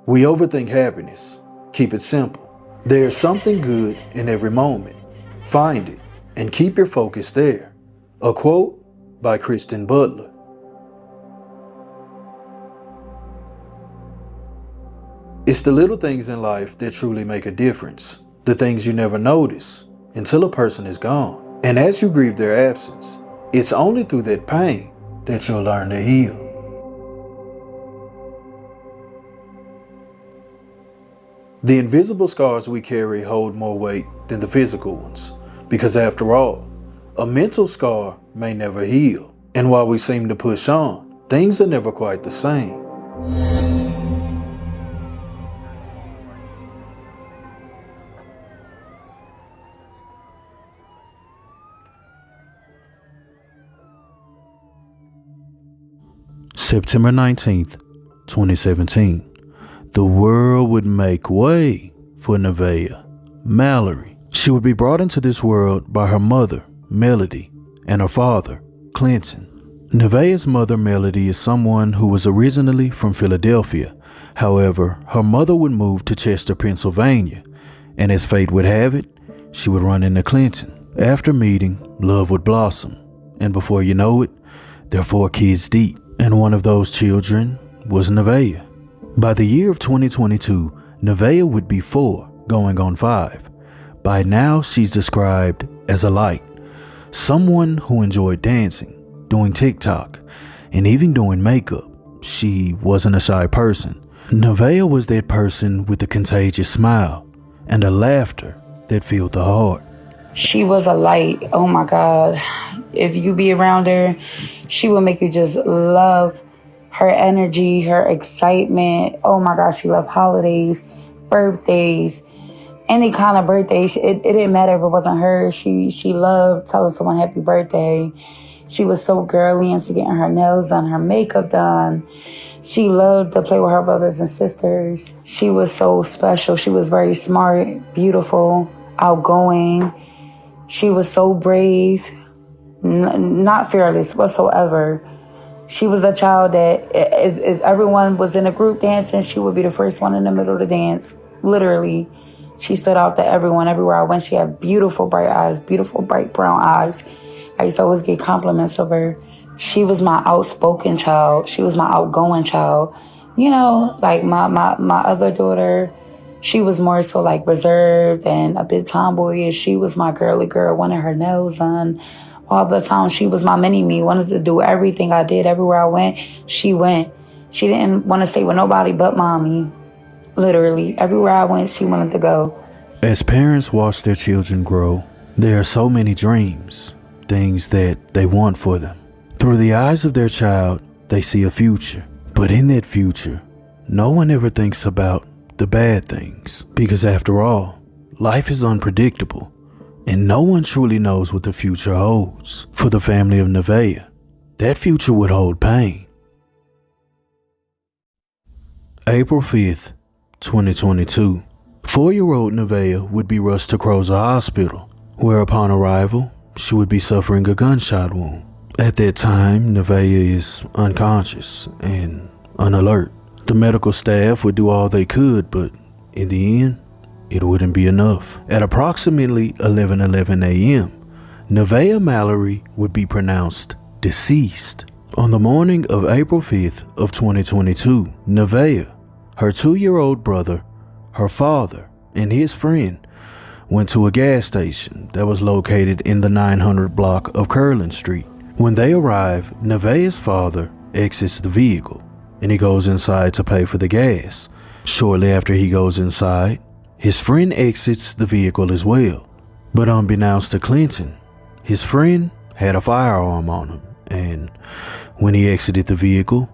We overthink happiness. Keep it simple. There is something good in every moment. Find it and keep your focus there. A quote by Kristen Butler. It's the little things in life that truly make a difference. The things you never notice until a person is gone. And as you grieve their absence, it's only through that pain that you'll learn to heal. The invisible scars we carry hold more weight than the physical ones, because after all, a mental scar may never heal. And while we seem to push on, things are never quite the same. September 19th, 2017. The world would make way for Neveah Mallory. She would be brought into this world by her mother, Melody, and her father, Clinton. Nevaeh's mother, Melody, is someone who was originally from Philadelphia. However, her mother would move to Chester, Pennsylvania, and as fate would have it, she would run into Clinton. After meeting, love would blossom, and before you know it, they're 4 kids deep, and one of those children was Neveah. By the year of 2022, Neveah would be 4, going on 5. By now, she's described as a light, someone who enjoyed dancing, doing TikTok, and even doing makeup. She wasn't a shy person. Neveah was that person with a contagious smile and a laughter that filled the heart. She was a light. Oh my God. If you be around her, she will make you just love her energy, her excitement. Oh my gosh, she loved holidays, birthdays, any kind of birthdays. It didn't matter if it wasn't her. She loved telling someone happy birthday. She was so girly into getting her nails done, her makeup done. She loved to play with her brothers and sisters. She was so special. She was very smart, beautiful, outgoing. She was so brave, not fearless whatsoever. She was a child that if everyone was in a group dancing, she would be the first one in the middle to dance. Literally, she stood out to everyone. Everywhere I went, she had beautiful bright eyes, beautiful bright brown eyes. I used to always get compliments of her. She was my outspoken child. She was my outgoing child. You know, like my other daughter, she was more so like reserved and a bit tomboyish. She was my girly girl, wanted her nails done all the time. She was my mini-me, wanted to do everything I did. Everywhere I went, she went. She didn't want to stay with nobody but mommy. Literally, everywhere I went, she wanted to go. As parents watch their children grow, there are so many dreams, things that they want for them. Through the eyes of their child, they see a future. But in that future, no one ever thinks about the bad things. Because after all, life is unpredictable, and no one truly knows what the future holds. For the family of Nevaeh, that future would hold pain. April 5th, 2022. 4-year-old Nevaeh would be rushed to Crozer Hospital, where upon arrival, she would be suffering a gunshot wound. At that time, Nevaeh is unconscious and unalert. The medical staff would do all they could, but in the end, it wouldn't be enough. At approximately 11:11 a.m., Neveah Mallory would be pronounced deceased. On the morning of April 5th of 2022, Neveah, her 2-year-old brother, her father, and his friend went to a gas station that was located in the 900 block of Curlin Street. When they arrive, Nevaeh's father exits the vehicle and he goes inside to pay for the gas. Shortly after he goes inside, his friend exits the vehicle as well. But unbeknownst to Clinton, his friend had a firearm on him, and when he exited the vehicle,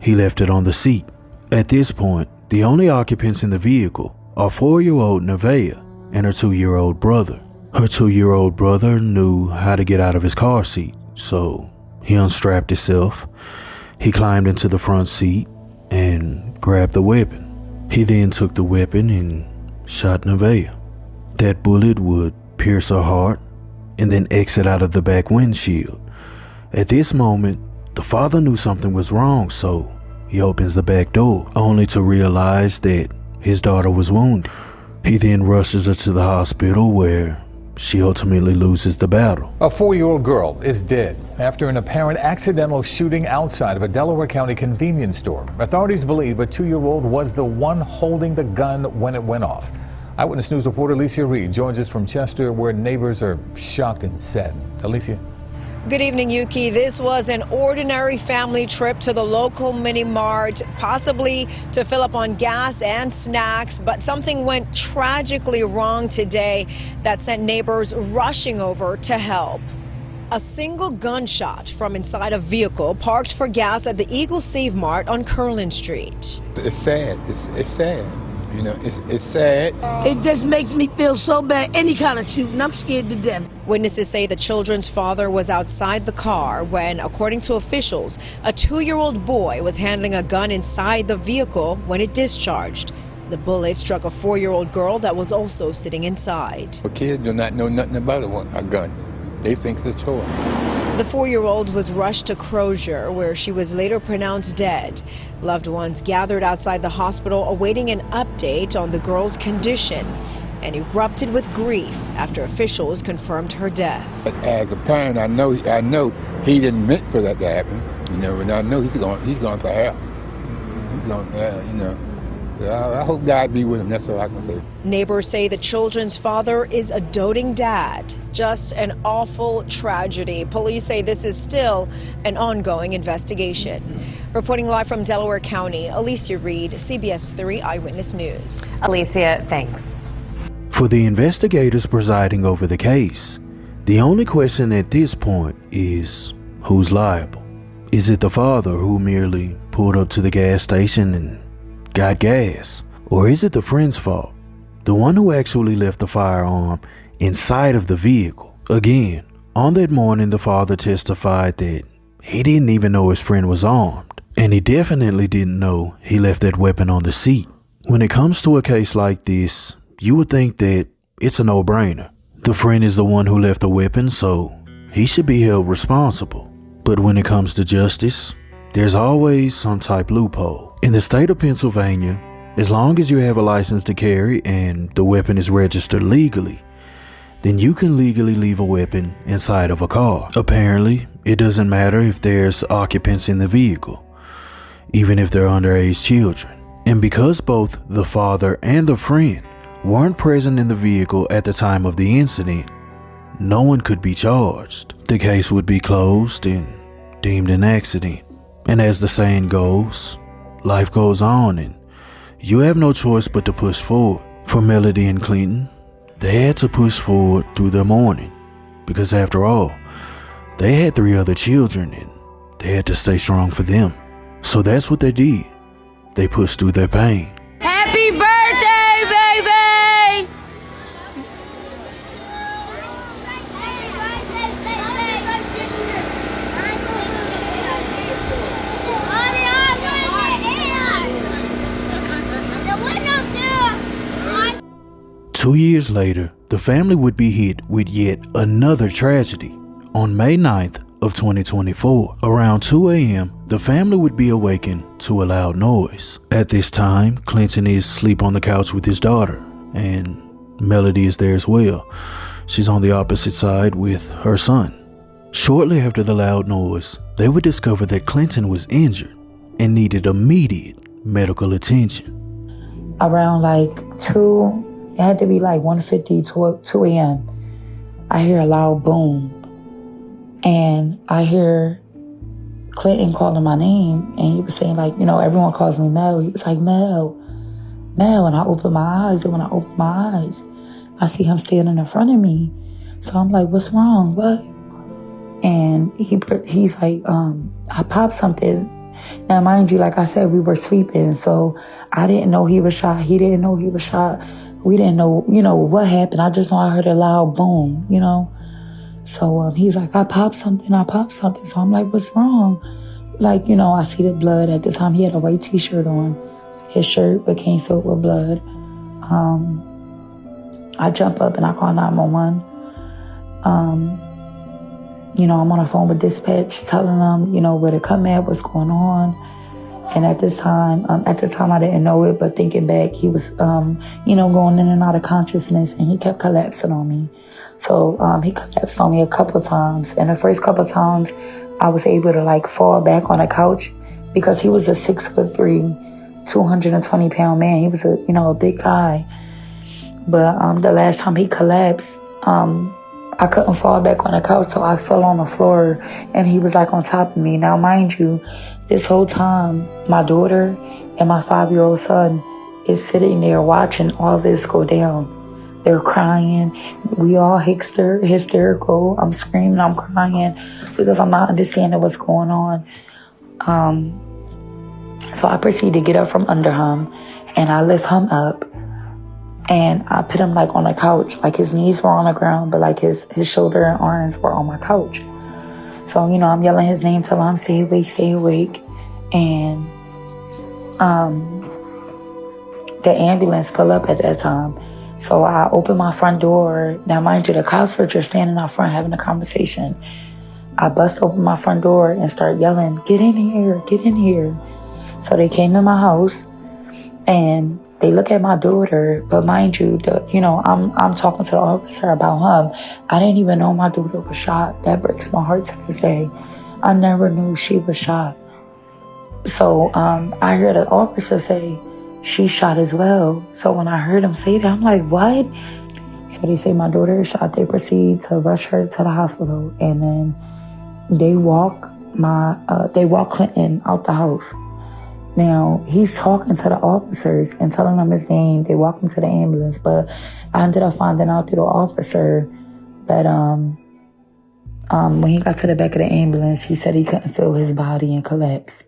he left it on the seat. At this point, the only occupants in the vehicle are 4-year-old Nevaeh and her 2-year-old brother. Her 2-year-old brother knew how to get out of his car seat, so he unstrapped himself. He climbed into the front seat and grabbed the weapon. He then took the weapon and shot Nevaeh. That bullet would pierce her heart and then exit out of the back windshield. At this moment, the father knew something was wrong, so he opens the back door, only to realize that his daughter was wounded. He then rushes her to the hospital where she ultimately loses the battle. A 4-year-old girl is dead after an apparent accidental shooting outside of a Delaware County convenience store. Authorities believe a 2-year-old was the one holding the gun when it went off. Eyewitness News reporter Alicia Reed joins us from Chester, where neighbors are shocked and saddened. Alicia. Good evening, Yuki. This was an ordinary family trip to the local mini mart, possibly to fill up on gas and snacks, but something went tragically wrong today that sent neighbors rushing over to help. A single gunshot from inside a vehicle parked for gas at the Eagle Save Mart on Curlin Street. It's sad. It's sad. You know, it's sad. It just makes me feel so bad. Any kind of shooting, I'm scared to death. Witnesses say the children's father was outside the car when, according to officials, a 2-year-old boy was handling a gun inside the vehicle when it discharged. The bullet struck a 4-year-old girl that was also sitting inside. The kids do not know nothing about a gun. They think it's a toy. The 4-year-old was rushed to Crozier, where she was later pronounced dead. Loved ones gathered outside the hospital awaiting an update on the girl's condition and erupted with grief after officials confirmed her death. But as a parent, I know he didn't meant for that to happen. You know, and I know he's going to hell. He's going to hell, you know. So I hope God be with him. That's all I can say. Neighbors say the children's father is a doting dad. Just an awful tragedy. Police say this is still an ongoing investigation. Reporting live from Delaware County, Alicia Reed, CBS 3 Eyewitness News. Alicia, thanks. For the investigators presiding over the case, the only question at this point is who's liable? Is it the father who merely pulled up to the gas station and got gas? Or is it the friend's fault? The one who actually left the firearm inside of the vehicle? Again, on that morning, the father testified that he didn't even know his friend was armed. And he definitely didn't know he left that weapon on the seat. When it comes to a case like this, you would think that it's a no-brainer. The friend is the one who left the weapon, so he should be held responsible. But when it comes to justice, there's always some type loophole. In the state of Pennsylvania, as long as you have a license to carry and the weapon is registered legally, then you can legally leave a weapon inside of a car. Apparently, it doesn't matter if there's occupants in the vehicle, even if they're underage children. And because both the father and the friend weren't present in the vehicle at the time of the incident, no one could be charged. The case would be closed and deemed an accident. And as the saying goes, life goes on and you have no choice but to push forward. For Melody and Clinton, they had to push forward through their mourning because after all, they had 3 other children and they had to stay strong for them. So that's what they did. They pushed through their pain. Happy birthday, baby! Two years later, the family would be hit with yet another tragedy. On May 9th of 2024, around 2 a.m., the family would be awakened to a loud noise. At this time, Clinton is asleep on the couch with his daughter, and Melody is there as well. She's on the opposite side with her son. Shortly after the loud noise, they would discover that Clinton was injured and needed immediate medical attention. Around like 2, it had to be like 1:50 to 2 a.m. I hear a loud boom. And I hear Clinton calling my name. And he was saying like, you know, everyone calls me Mel. He was like, Mel, Mel. And I open my eyes. And when I open my eyes, I see him standing in front of me. So I'm like, what's wrong? What? And he's like, I popped something. Now, mind you, like I said, we were sleeping. So I didn't know he was shot. He didn't know he was shot. We didn't know, you know, what happened. I just know I heard a loud boom, you know. So he's like, I popped something. So I'm like, what's wrong? Like, you know, I see the blood. At the time, he had a white T-shirt on. His shirt became filled with blood. I jump up and I call 911. You know, I'm on the phone with dispatch telling them, you know, where to come at, what's going on. And at the time I didn't know it, but thinking back, he was, going in and out of consciousness, and he kept collapsing on me. So he collapsed on me a couple times. And the first couple times, I was able to fall back on a couch because he was a 6'3", 220-pound man. He was a big guy. But the last time he collapsed, I couldn't fall back on the couch, so I fell on the floor, and he was on top of me. Now, mind you, this whole time, my daughter and my 5-year-old son is sitting there watching all this go down. They're crying. We all hysterical. I'm screaming, I'm crying because I'm not understanding what's going on. So I proceeded to get up from under him, and I lift him up. And I put him on the couch. His knees were on the ground, but his shoulder and arms were on my couch. So, I'm yelling his name, telling him, stay awake, stay awake. And the ambulance pulled up at that time. So I opened my front door. Now, mind you, the cops were just standing out front having a conversation. I bust open my front door and start yelling, get in here, get in here. So they came to my house, and they look at my daughter, but mind you, I'm talking to the officer about him. I didn't even know my daughter was shot. That breaks my heart to this day. I never knew she was shot. So I heard the officer say, she shot as well. So when I heard him say that, I'm like, what? So they say my daughter is shot. They proceed to rush her to the hospital, and then they walk Clinton out the house. Now, he's talking to the officers and telling them his name. They walk him to the ambulance, but I ended up finding out through the officer that when he got to the back of the ambulance, he said he couldn't feel his body and collapsed.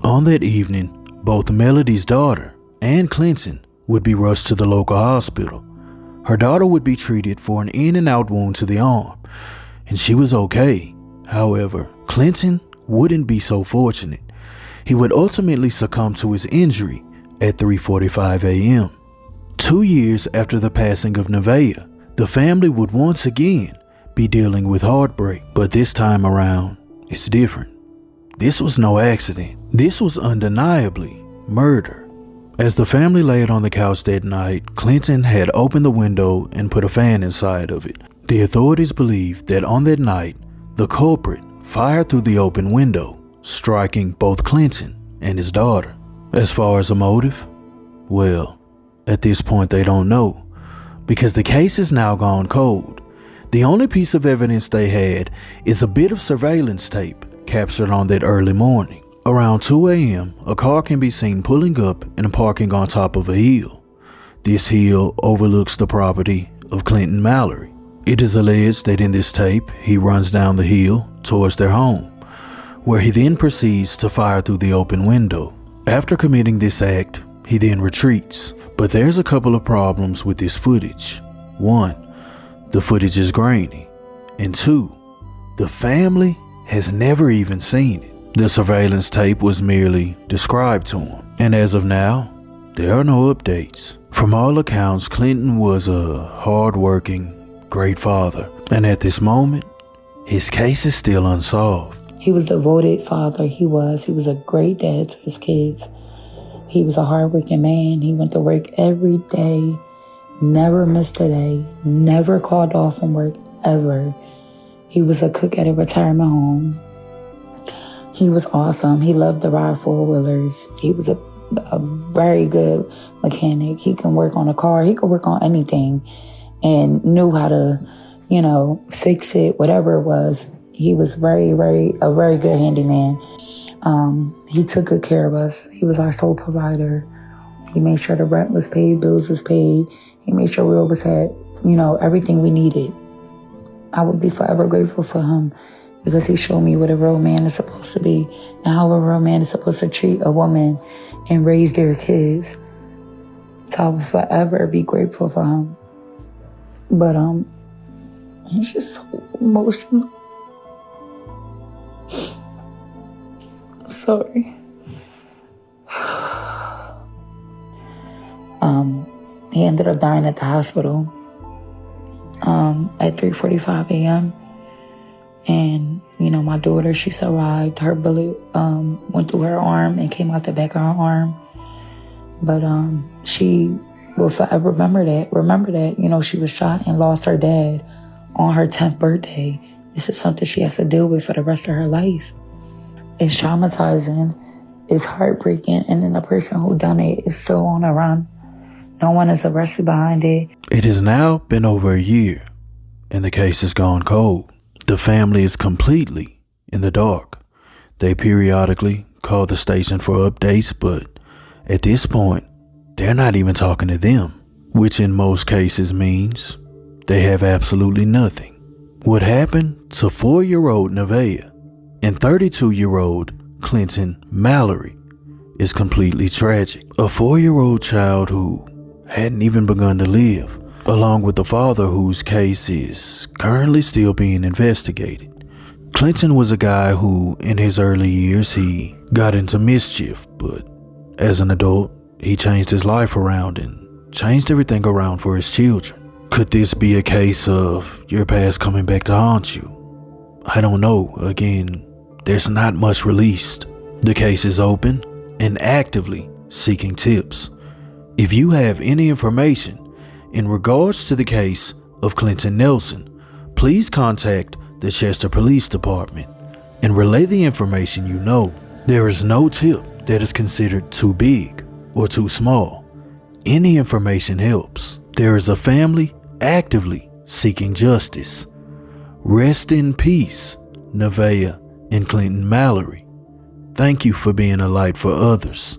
On that evening, both Melody's daughter and Clinton would be rushed to the local hospital. Her daughter would be treated for an in and out wound to the arm, and she was okay. However, Clinton wouldn't be so fortunate. He would ultimately succumb to his injury at 3:45 a.m. 2 years after the passing of Nevaeah, the family would once again be dealing with heartbreak, but this time around, it's different. This was no accident. This was undeniably murder. As the family laid on the couch that night, Clinton had opened the window and put a fan inside of it. The authorities believed that on that night, the culprit fired through the open window, striking both Clinton and his daughter. As far as a motive, well, at this point they don't know, because the case has now gone cold. The only piece of evidence they had is a bit of surveillance tape captured on that early morning. Around 2 a.m., a car can be seen pulling up and parking on top of a hill. This hill overlooks the property of Clinton Mallory. It is alleged that in this tape, he runs down the hill towards their home, where he then proceeds to fire through the open window. After committing this act, he then retreats. But there's a couple of problems with this footage. 1, the footage is grainy. And 2, the family has never even seen it. The surveillance tape was merely described to him. And as of now, there are no updates. From all accounts, Clinton was a hard-working, great father. And at this moment, his case is still unsolved. He was a devoted father. He was a great dad to his kids. He was a hardworking man. He went to work every day, never missed a day, never called off from work, ever. He was a cook at a retirement home. He was awesome. He loved to ride four-wheelers. He was a very good mechanic. He can work on a car. He could work on anything and knew how to, fix it, whatever it was. He was a very good handyman. He took good care of us. He was our sole provider. He made sure the rent was paid, bills was paid. He made sure we always had, everything we needed. I would be forever grateful for him because he showed me what a real man is supposed to be and how a real man is supposed to treat a woman and raise their kids. So I will forever be grateful for him. But he's just so emotional. I'm sorry. He ended up dying at the hospital at 3:45 a.m. And, you know, my daughter, she survived. Her bullet went through her arm and came out the back of her arm. But she will forever remember that, you know, she was shot and lost her dad on her 10th birthday. This is something she has to deal with for the rest of her life. It's traumatizing, it's heartbreaking, and then the person who done it is still on the run. No one is arrested behind it. It has now been over a year, and the case has gone cold. The family is completely in the dark. They periodically call the station for updates, but at this point, they're not even talking to them, which in most cases means they have absolutely nothing. What happened to 4-year-old Nevaeah and 32-year-old Clinton Mallory is completely tragic. A 4-year-old child who hadn't even begun to live, along with the father whose case is currently still being investigated. Clinton was a guy who, in his early years, he got into mischief, but as an adult, he changed his life around and changed everything around for his children. Could this be a case of your past coming back to haunt you? I don't know. Again, there's not much released. The case is open and actively seeking tips. If you have any information in regards to the case of Clinton Nelson, please contact the Chester Police Department and relay the information you know. There is no tip that is considered too big or too small. Any information helps. There is a family actively seeking justice. Rest in peace, Neveah and Clinton Mallory. Thank you for being a light for others.